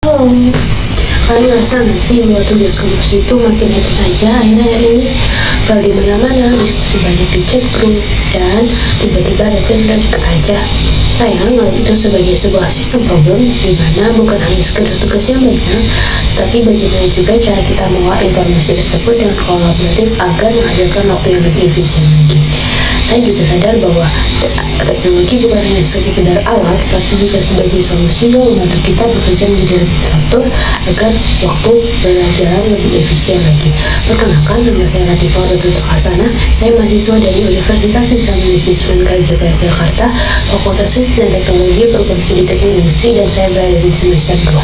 Halo, kalian ngerasa nggak sih bahwa tugas kampus itu makin hektik aja akhir-akhir ini? Kalau di mana-mana diskusi banyak di chat grup dan tiba-tiba ada tenda deket aja. Saya ngeliat itu sebagai sebuah sistem problem di mana bukan hanya sekedar tugas yang banyak, tapi bagaimana juga cara kita mengolah informasi tersebut dengan kolaboratif agar menghasilkan waktu yang lebih efisien lagi. Saya juga sadar bahwa teknologi bukan hanya sekedar alat, tapi juga sebagai solusi yang membantu kita bekerja menjadi lebih teratur agar waktu berjalan lebih efisien lagi. Perkenalkan, nama saya Latifah Hasana. Saya mahasiswa dari Universitas Islam Negeri Sunan Kalijaga, Jakarta, Fakultas Sains dan Teknologi, Program Studi Teknik Industri, dan saya berada di semester 2.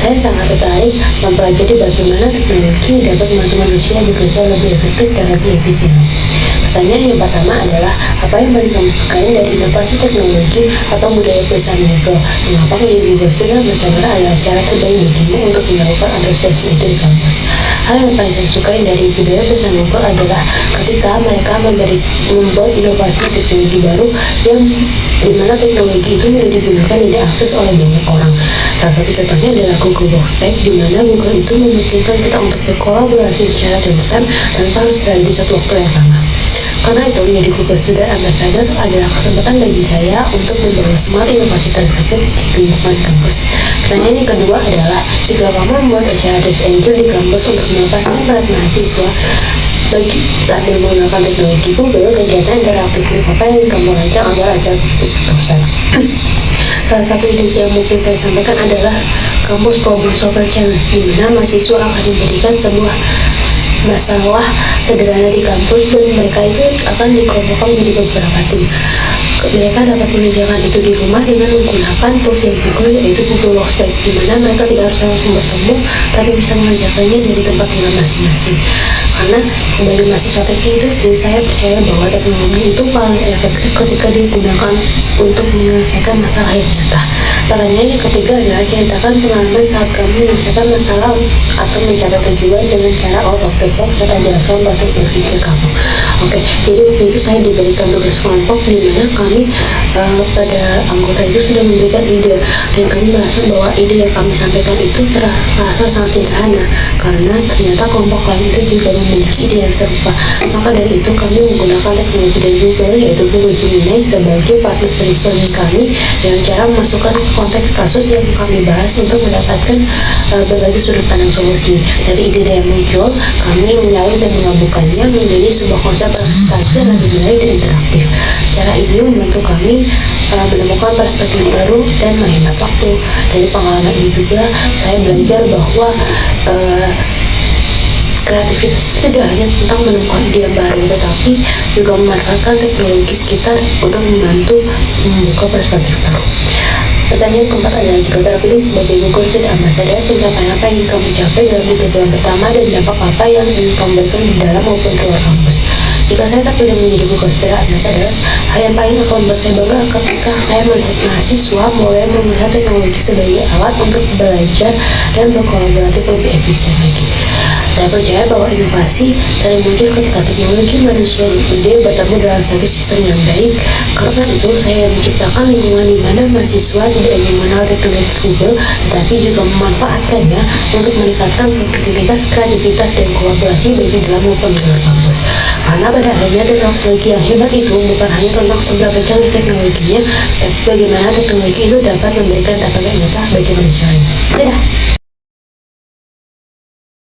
Saya sangat tertarik mempelajari bagaimana teknologi dapat membantu manusia bekerja lebih efektif dan lebih efisien. Pertanyaan yang pertama adalah, apa yang paling kamu sukai dari inovasi teknologi atau budaya perusahaan Google? Mengapa menjadi Google Student Ambassador adalah cara terbaik bagimu untuk menyalurkan antusiasme itu di kampus? Hal yang paling saya sukai dari budaya perusahaan Google adalah ketika mereka membuat inovasi teknologi baru yang dimana teknologi itu digunakan dan diakses oleh banyak orang. Salah satu contohnya adalah Google Workspace, di mana Google itu memungkinkan kita untuk berkolaborasi secara real-time tanpa harus berada di satu waktu yang sama. Karena itu, menjadi Google Student Ambassador adalah kesempatan bagi saya untuk membawa semangat inovasi tersebut di lingkungan kampus. Pertanyaan yang kedua adalah, jika kamu membuat acara Dash Angel di kampus untuk melepaskan para mahasiswa sambil menggunakan teknologi Google, kegiatan interaktif apa yang kamu rancang agar acara tersebut terlaksana? Salah satu ide yang mungkin saya sampaikan adalah Kampus Problem Solver Challenge, di mana mahasiswa akan diberikan sebuah masalah sederhana di kampus dan mereka itu akan dikelompokkan menjadi beberapa tim. Mereka dapat mengerjakan itu di rumah dengan menggunakan tools yang Google, yaitu Google Workspace, di mana mereka tidak harus langsung bertemu tapi bisa mengerjakannya dari tempat tinggal masing-masing. Karena sebagai mahasiswa teknik industri, saya percaya bahwa teknologi itu paling efektif ketika digunakan untuk menyelesaikan masalah yang nyata. Pertanyaan yang ketiga adalah, ceritakan pengalaman saat kamu menyelesaikan masalah atau mencapai tujuan dengan cara out of the box serta jelaskan proses berpikir kamu. Jadi waktu itu saya diberikan tugas kelompok di mana kami pada anggota itu sudah memberikan ide, dan kami merasa bahwa ide yang kami sampaikan itu terasa sangat sederhana karena ternyata kelompok lain itu juga memiliki ide yang serupa. Maka dari itu kami menggunakan teknologi dari Google, yaitu Google Gemini, sebagai partner brainstorming kami dengan cara memasukkan konteks kasus yang kami bahas untuk mendapatkan berbagai sudut pandang solusi. Dari ide yang muncul, kami menyalin dan menggabungkannya menjadi sebuah konsep presentasi yang lebih menarik dan interaktif. Cara ini membantu kami menemukan perspektif baru dan menghemat waktu. Dari pengalaman ini juga saya belajar bahwa kreativitas itu tidak hanya tentang menemukan ide yang baru, tetapi juga memanfaatkan teknologi sekitar untuk membantu membuka perspektif baru. Pertanyaan keempat adalah, jika terpilih sebagai Google Student Ambassador, pencapaian apa yang kamu capai dalam 3 bulan pertama dan dampak apa yang ingin kamu berikan di dalam maupun di luar kampus? Jika saya terpilih menjadi Google Student Ambassador, hal yang paling akan membuat saya bangga ketika saya melihat mahasiswa mulai melihat teknologi sebagai alat untuk belajar dan berkolaboratif lebih efisien lagi. Saya percaya bahwa inovasi sering muncul ketika teknologi, manusia, dan ide bertemu dalam satu sistem yang baik. Karena itu, saya menciptakan lingkungan di mana mahasiswa tidak hanya mengenal teknologi Google, tetapi juga memanfaatkannya untuk meningkatkan produktivitas, kreativitas, dan kolaborasi baik di dalam maupun di luar kampus. Karena pada akhirnya teknologi yang hebat itu bukan hanya tentang seberapa canggih teknologinya, tapi bagaimana teknologi itu dapat memberikan dampak yang nyata bagi manusia. Dadah!